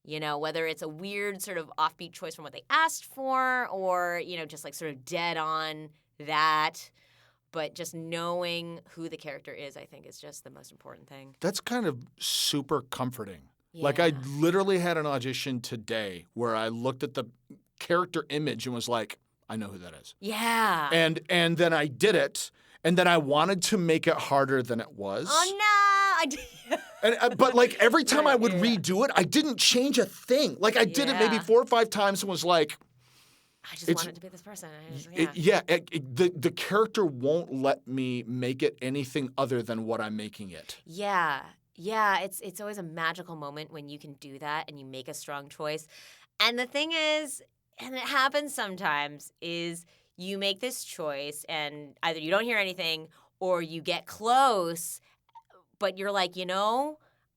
S2: Whether it's a weird sort of offbeat choice from what they asked for or, just like sort of dead on that. But just knowing who the character is, I think, is just the most important thing.
S1: That's kind of super comforting.
S2: Yeah.
S1: Like I literally had an audition today where I looked at the character image and was like, I know who that is.
S2: Yeah.
S1: And then I did it, and then I wanted to make it harder than it was.
S2: Oh, no.
S1: But like every time I would redo it, I didn't change a thing. Like I did it maybe 4 or 5 times and was like,
S2: I just wanted to be this person.
S1: The character won't let me make it anything other than what I'm making it.
S2: Yeah. It's always a magical moment when you can do that and you make a strong choice. And the thing is, and it happens sometimes, is you make this choice and either you don't hear anything or you get close, but you're like,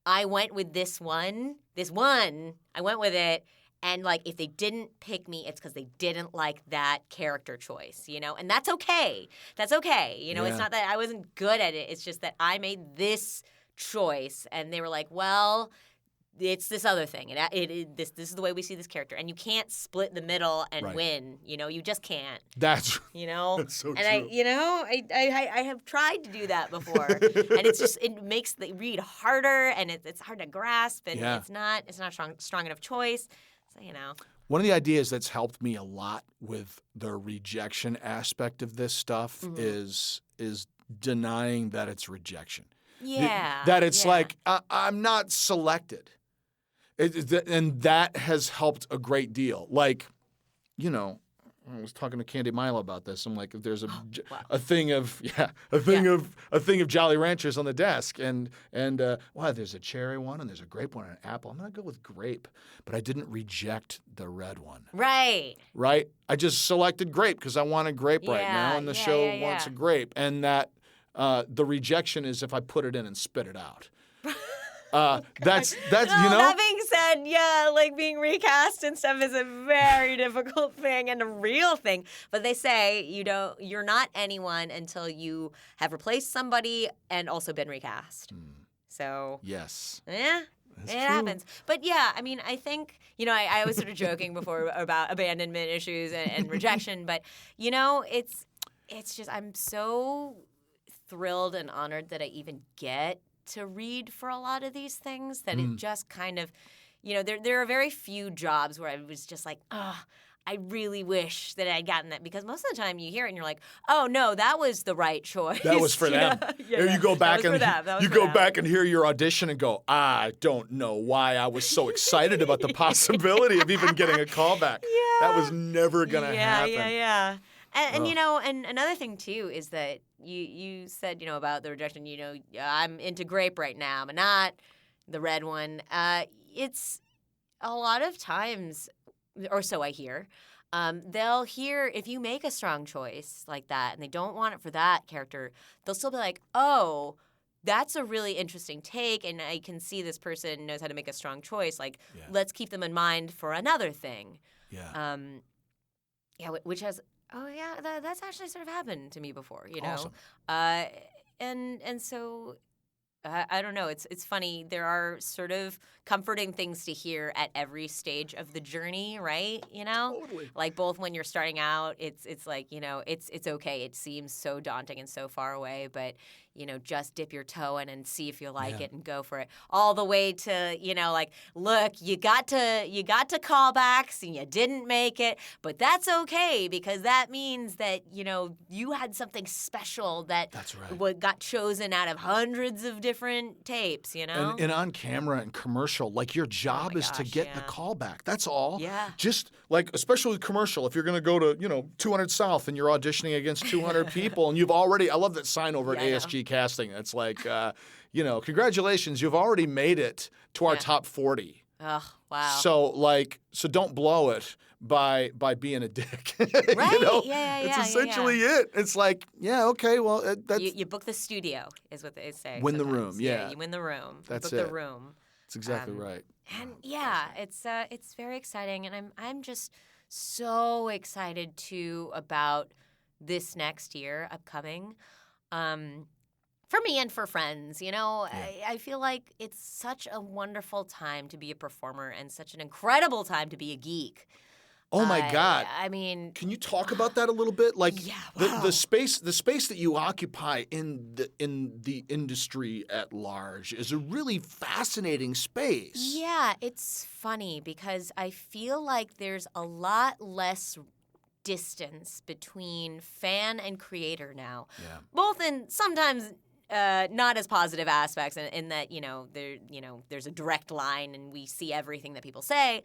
S2: I went with this one, I went with it. And like, if they didn't pick me, it's because they didn't like that character choice, and that's okay. That's okay. It's not that I wasn't good at it. It's just that I made this choice and they were like, well, it's this other thing. This is the way we see this character. And you can't split the middle and win. You just can't.
S1: That's
S2: That's
S1: so
S2: and
S1: true.
S2: I have tried to do that before. And it makes the read harder and it's hard to grasp and it's not strong enough choice. So,
S1: One of the ideas that's helped me a lot with the rejection aspect of this stuff is denying that it's rejection.
S2: Yeah.
S1: That it's like, I'm not selected. And that has helped a great deal. Like, I was talking to Candy Milo about this. I'm like, if there's a thing of Jolly Ranchers on the desk, and there's a cherry one and there's a grape one and an apple. I'm gonna go with grape, but I didn't reject the red one.
S2: Right.
S1: Right. I just selected grape because I want a grape right now, and the show wants a grape, and that the rejection is if I put it in and spit it out. That's
S2: That being said, like being recast and stuff is a very difficult thing and a real thing. But they say you're not anyone until you have replaced somebody and also been recast. So
S1: yes,
S2: it happens. But I think I was sort of joking before about abandonment issues and rejection, but it's just I'm so thrilled and honored that I even get to read for a lot of these things that it just kind of, there are very few jobs where I was just like, I really wish that I'd gotten that, because most of the time you hear it and you're like, oh no, that was the right choice.
S1: That was for them. You go back and hear your audition and go, I don't know why I was so excited about the possibility of even getting a callback. That was never gonna happen.
S2: And and another thing too is that you said, about the rejection, I'm into grape right now, but not the red one. It's a lot of times, or so I hear, they'll hear if you make a strong choice like that and they don't want it for that character, they'll still be like, oh, that's a really interesting take, and I can see this person knows how to make a strong choice. Like, let's keep them in mind for another thing.
S1: Yeah.
S2: Which has, that's actually sort of happened to me before,
S1: Awesome.
S2: And so I don't know. It's funny. There are sort of comforting things to hear at every stage of the journey, right?
S1: Totally.
S2: Like both when you're starting out, it's like, it's okay. It seems so daunting and so far away, but just dip your toe in and see if you like it and go for it. All the way to, like, look, you got to callbacks and you didn't make it, but that's okay because that means that, you had something special that
S1: That's right.
S2: got chosen out of hundreds of different tapes,
S1: And on camera and commercial, like your job is to get the callback. That's all.
S2: Yeah.
S1: Just like, especially with commercial, if you're going to go to, 200 South and you're auditioning against 200 people and I love that sign over at ASG Casting. It's like, congratulations, you've already made it to our top 40.
S2: Oh, wow.
S1: So don't blow it by being a dick.
S2: Right?
S1: It's essentially it. It's like, okay, well, that's
S2: you book the studio is what they say.
S1: win the
S2: sometimes.
S1: room. Yeah,
S2: you win the room.
S1: That's
S2: book
S1: it.
S2: the room.
S1: That's exactly right.
S2: And it's very exciting, and I'm just so excited too about this next year upcoming. For me and for friends, I feel like it's such a wonderful time to be a performer and such an incredible time to be a geek.
S1: Oh my God!
S2: I mean,
S1: can you talk about that a little bit? Like
S2: wow.
S1: the space that you occupy in the industry at large is a really fascinating space.
S2: Yeah, it's funny because I feel like there's a lot less distance between fan and creator now.
S1: Yeah.
S2: Both in sometimes not as positive aspects in that there's a direct line and we see everything that people say.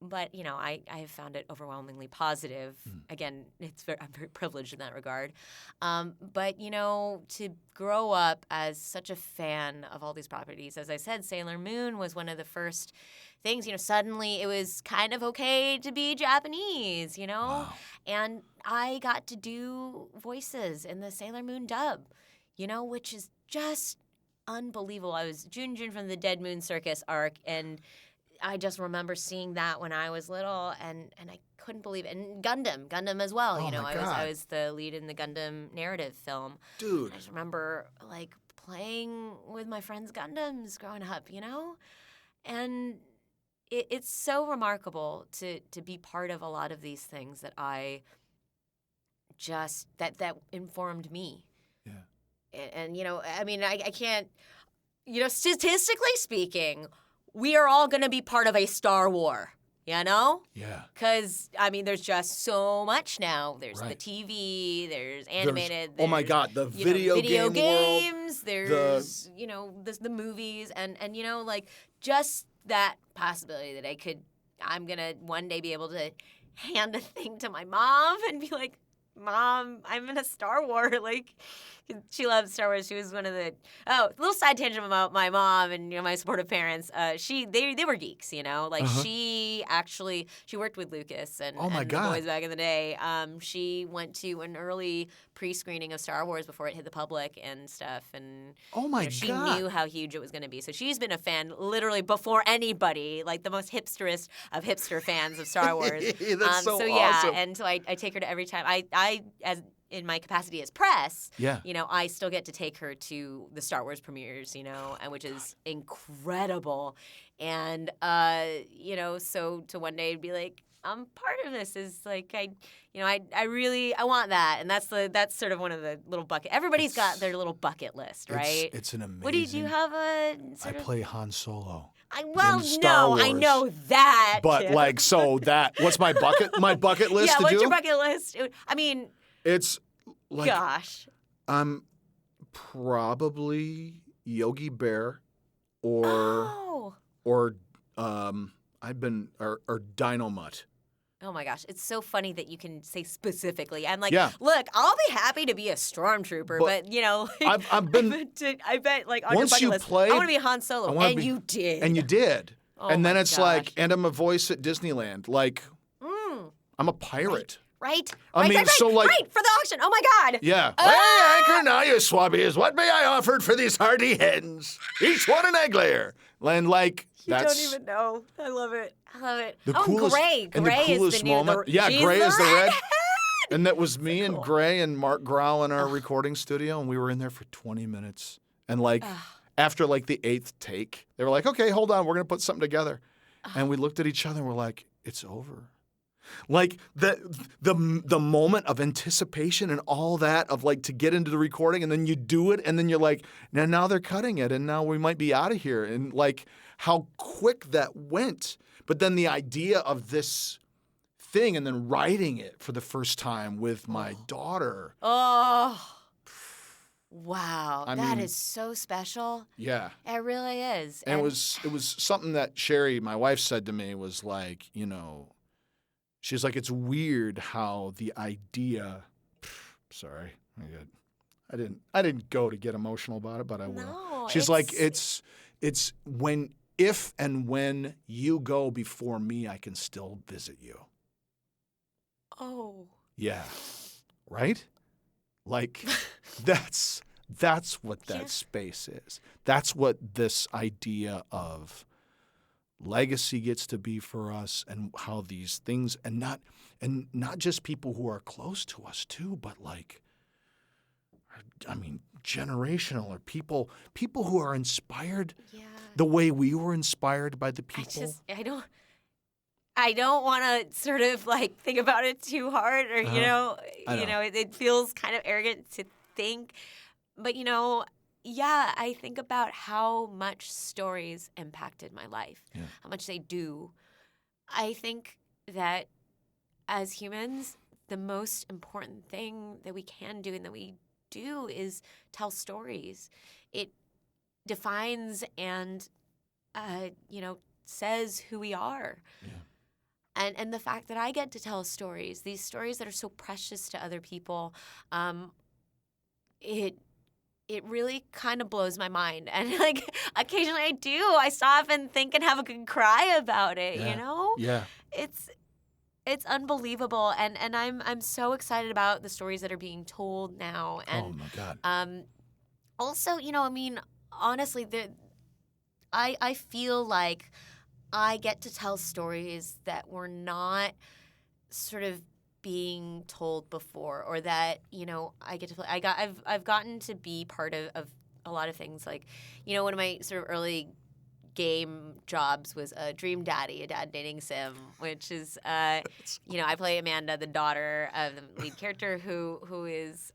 S2: But I have found it overwhelmingly positive. Again, I'm very privileged in that regard. But to grow up as such a fan of all these properties, as I said, Sailor Moon was one of the first things. Suddenly it was kind of okay to be Japanese.
S1: Wow.
S2: And I got to do voices in the Sailor Moon dub. Which is just unbelievable. I was Jun from the Dead Moon Circus arc, and I just remember seeing that when I was little, and I couldn't believe it. And Gundam as well.
S1: Oh my God.
S2: I was the lead in the Gundam narrative film.
S1: Dude.
S2: I just remember like playing with my friends' Gundams growing up, and it's so remarkable to be part of a lot of these things that I just that informed me.
S1: Yeah.
S2: And I mean, I can't, statistically speaking, we are all going to be part of a Star War,
S1: Yeah.
S2: Because, I mean, there's just so much now. There's the TV, there's animated.
S1: Oh my God, the video
S2: games.
S1: world,
S2: There's, the movies. And like, just that possibility that I'm going to one day be able to hand a thing to my mom and be like, Mom, I'm in a Star Wars. Like, she loves Star Wars. She was one of the little side tangent about my mom and my supportive parents. They were geeks, Like she worked with Lucas and the boys back in the day. She went to an early pre-screening of Star Wars before it hit the public and stuff. And she knew how huge it was going to be. So she's been a fan literally before anybody, like the most hipsterest of hipster fans of Star Wars.
S1: That's so awesome.
S2: Yeah, and so I take her to every time. I as in my capacity as press, I still get to take her to the Star Wars premieres, and which is incredible. And so to one day be like, I'm part of this is like I want that, and that's sort of one of the little bucket. Everybody's got their little bucket list, right?
S1: It's an amazing.
S2: What do you have a?
S1: I play Han Solo.
S2: I know that.
S1: But what's my bucket list to do?
S2: Yeah, what's your bucket list? I mean,
S1: it's like,
S2: gosh.
S1: I'm probably Yogi Bear or Dino Mutt.
S2: Oh my gosh, it's so funny that you can say specifically. I'm like,
S1: Yeah.
S2: look, I'll be happy to be a stormtrooper, but you know,
S1: I've been
S2: I bet like on your
S1: once
S2: bucket
S1: you
S2: list,
S1: played,
S2: I want to be Han
S1: I
S2: Solo,
S1: wanna
S2: and
S1: be-
S2: you did.
S1: and you did.
S2: Oh
S1: And then
S2: my
S1: it's like,
S2: gosh.
S1: and I'm a voice at Disneyland. Like,
S2: Mm,
S1: I'm a pirate.
S2: right?
S1: I mean,
S2: right,
S1: so like,
S2: right for the auction. Oh my God.
S1: yeah.
S2: Ah!
S1: Hey, anchor now, you swabbies. What may I offer for these hardy hens? Each one an egg layer. And like,
S2: You
S1: that's
S2: don't even know. I love it. I love it.
S1: the
S2: oh,
S1: coolest,
S2: Gray.
S1: and the
S2: Gray is
S1: coolest
S2: the new.
S1: moment. Yeah,
S2: she's
S1: Gray is the red.
S2: redhead!
S1: And that was me and
S2: cool.
S1: Gray and Mark Grau in our recording studio, and we were in there for 20 minutes. And like, after like the 8th take, they were like, okay, hold on, we're gonna put something together. And we looked at each other and we're like, it's over. Like the moment of anticipation and all that of like to get into the recording, and then you do it, and then you're like, now they're cutting it, and now we might be out of here. And like how quick that went. But then the idea of this thing and then writing it for the first time with my daughter.
S2: Oh. Wow.
S1: I
S2: That
S1: mean,
S2: is so special.
S1: Yeah.
S2: It really is.
S1: And it was something that Sherry, my wife, said to me was like, you know, she's like, it's weird how the idea. Sorry, I didn't go to get emotional about it, but I will.
S2: No,
S1: She's like, it's when if and when you go before me, I can still visit you.
S2: Oh.
S1: Yeah. Right? Like that's what that
S2: Yeah.
S1: space is. That's what this idea of legacy gets to be for us, and how these things, and not just people who are close to us too, but like, I mean, generational, or people who are inspired
S2: Yeah.
S1: the way we were inspired by the people.
S2: I don't want to sort of like think about it too hard, or
S1: I know.
S2: it feels kind of arrogant to think, but yeah, I think about how much stories impacted my life, how much they do. I think that as humans, the most important thing that we can do and that we do is tell stories. It defines and says who we are.
S1: Yeah.
S2: And the fact that I get to tell stories, these stories that are so precious to other people, it really kind of blows my mind. And like occasionally I stop and think and have a good cry about it,
S1: Yeah.
S2: It's unbelievable, and I'm so excited about the stories that are being told now. And
S1: Oh my God.
S2: also, honestly, I feel like I get to tell stories that were not sort of being told before, or that I get to play. I've gotten to be part of a lot of things. Like one of my sort of early game jobs was a Dream Daddy, a dad dating sim, which is I play Amanda, the daughter of the lead character, who is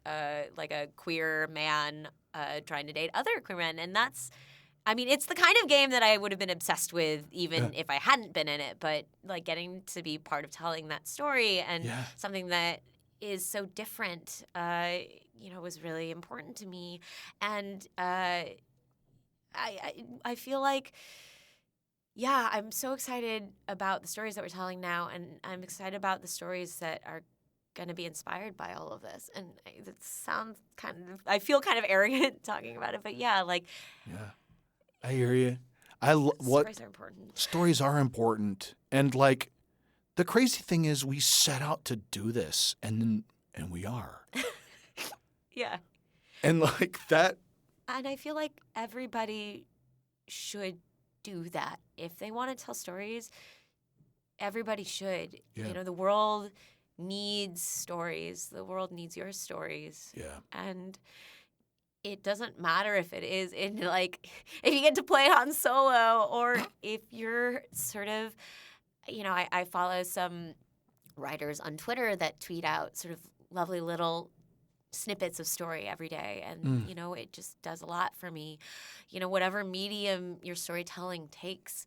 S2: like a queer man trying to date other queer men, and it's the kind of game that I would have been obsessed with even if I hadn't been in it. But like getting to be part of telling that story and something that is so different, was really important to me. And I feel like, I'm so excited about the stories that we're telling now, and I'm excited about the stories that are going to be inspired by all of this. And it sounds I feel kind of arrogant talking about it, but
S1: Yeah. I hear you.
S2: Stories are important.
S1: Stories are important, and like, the crazy thing is, we set out to do this, and we are.
S2: Yeah.
S1: And like that.
S2: And I feel like everybody should do that if they want to tell stories. Everybody should.
S1: Yeah.
S2: The world needs stories. The world needs your stories.
S1: Yeah.
S2: And it doesn't matter if it is in like if you get to play Han Solo, or if you're sort of, I follow some writers on Twitter that tweet out sort of lovely little snippets of story every day, and it just does a lot for me. Whatever medium your storytelling takes,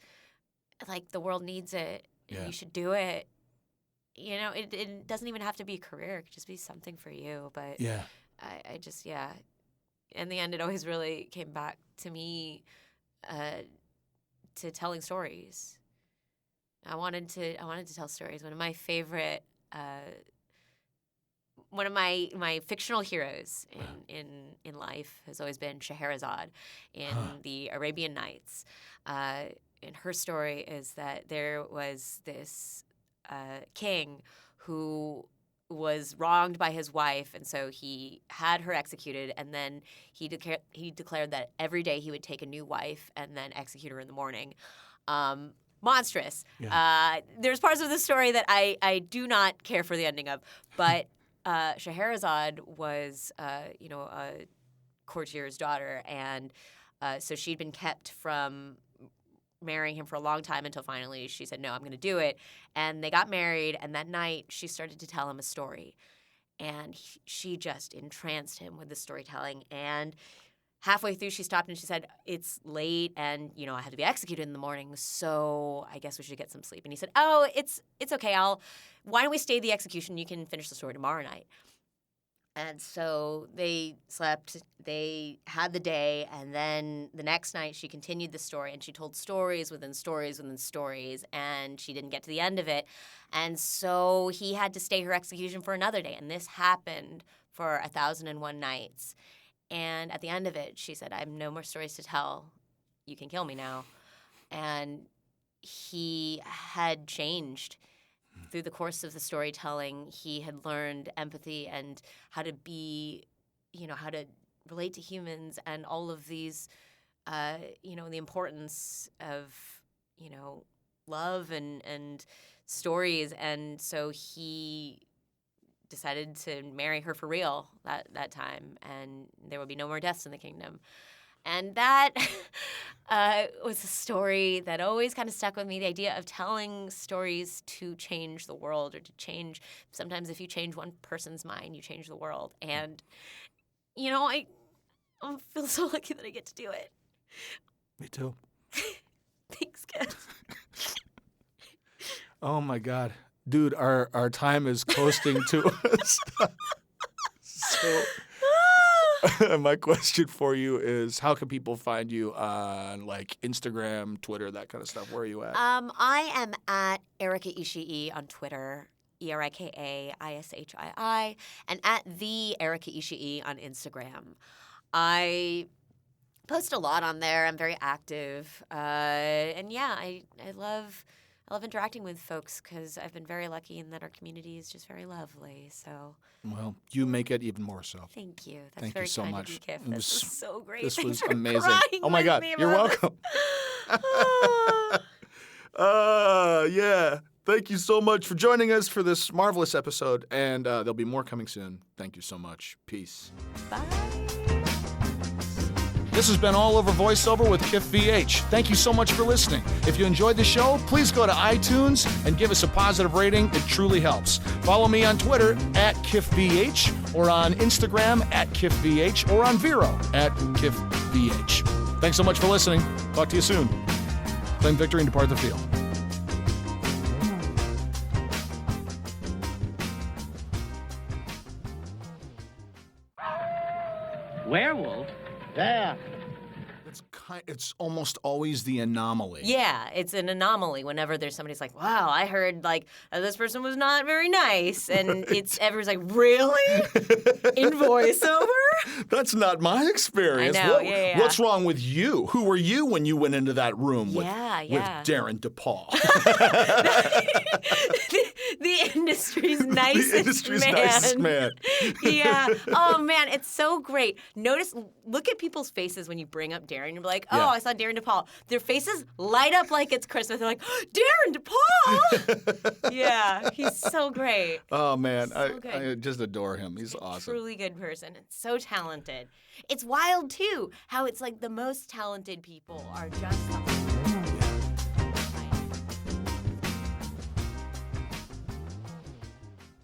S2: like the world needs it, and you should do it. It doesn't even have to be a career; it could just be something for you. But I just in the end, it always really came back to me to telling stories. I wanted to tell stories. One of my favorite, one of my fictional heroes in life has always been Scheherazade in the Arabian Nights. And her story is that there was this king who was wronged by his wife, and so he had her executed, and then he declared that every day he would take a new wife and then execute her in the morning. Monstrous.
S1: Yeah.
S2: There's parts of the story that I do not care for the ending of, but Scheherazade was, a courtier's daughter, and so she'd been kept from marrying him for a long time until finally she said, no, I'm going to do it. And they got married, and that night she started to tell him a story. And she just entranced him with the storytelling. And halfway through, she stopped and she said, it's late, and, I have to be executed in the morning, so I guess we should get some sleep. And he said, oh, it's okay. Why don't we stay the execution? You can finish the story tomorrow night. And so they slept, they had the day, and then the next night she continued the story, and she told stories within stories within stories, and she didn't get to the end of it. And so he had to stay her execution for another day, and this happened for 1,001 nights. And at the end of it, she said, I have no more stories to tell. You can kill me now. And he had changed. Through the course of the storytelling, he had learned empathy and how to be, how to relate to humans and all of these, the importance of, love and stories. And so he decided to marry her for real that time, and there would be no more deaths in the kingdom. And that was a story that always kind of stuck with me, the idea of telling stories to change the world or to change. Sometimes if you change one person's mind, you change the world. And, I feel so lucky that I get to do it.
S1: Me too.
S2: Thanks, guys.
S1: Oh, my God. Dude, our time is coasting to us. So... my question for you is, how can people find you on Instagram, Twitter, that kind of stuff? Where are you at?
S2: I am at Erika Ishii on Twitter, ErikaIshii, and at the Erika Ishii on Instagram. I post a lot on there. I'm very active, and yeah, I love interacting with folks because I've been very lucky in that our community is just very lovely. So.
S1: Well, you make it even more so.
S2: Thank you. That's
S1: Thank
S2: very
S1: you so
S2: kind
S1: much.
S2: of you, Kif.
S1: It
S2: This was so great.
S1: This
S2: Thanks
S1: was
S2: for
S1: amazing.
S2: crying
S1: Oh my
S2: with
S1: God,
S2: me
S1: you're
S2: about
S1: welcome. Yeah. Thank you so much for joining us for this marvelous episode, and there'll be more coming soon. Thank you so much. Peace.
S2: Bye.
S1: This has been All Over Voiceover with Kif VH. Thank you so much for listening. If you enjoyed the show, please go to iTunes and give us a positive rating. It truly helps. Follow me on Twitter at KifVH, or on Instagram at KifVH, or on Vero at KifVH. Thanks so much for listening. Talk to you soon. Claim victory and depart the field.
S3: Werewolf?
S4: There.
S1: It's almost always the anomaly.
S2: Yeah, it's an anomaly whenever there's somebody's like, wow, I heard this person was not very nice. And everyone's like, really? In voiceover?
S1: That's not my experience.
S2: I know, yeah.
S1: What's wrong with you? Who were you when you went into that room with Darren DePaul?
S2: the industry's nicest man. Yeah. Oh, man, it's so great. Look at people's faces when you bring up Darren. You're like, oh, yeah. I saw Darren DePaul. Their faces light up like it's Christmas. They're like, Darren DePaul! Yeah, he's so great.
S1: Oh, man.
S2: So
S1: I just adore him. He's awesome.
S2: Truly good person. And so talented. It's wild, too, how it's like the most talented people are just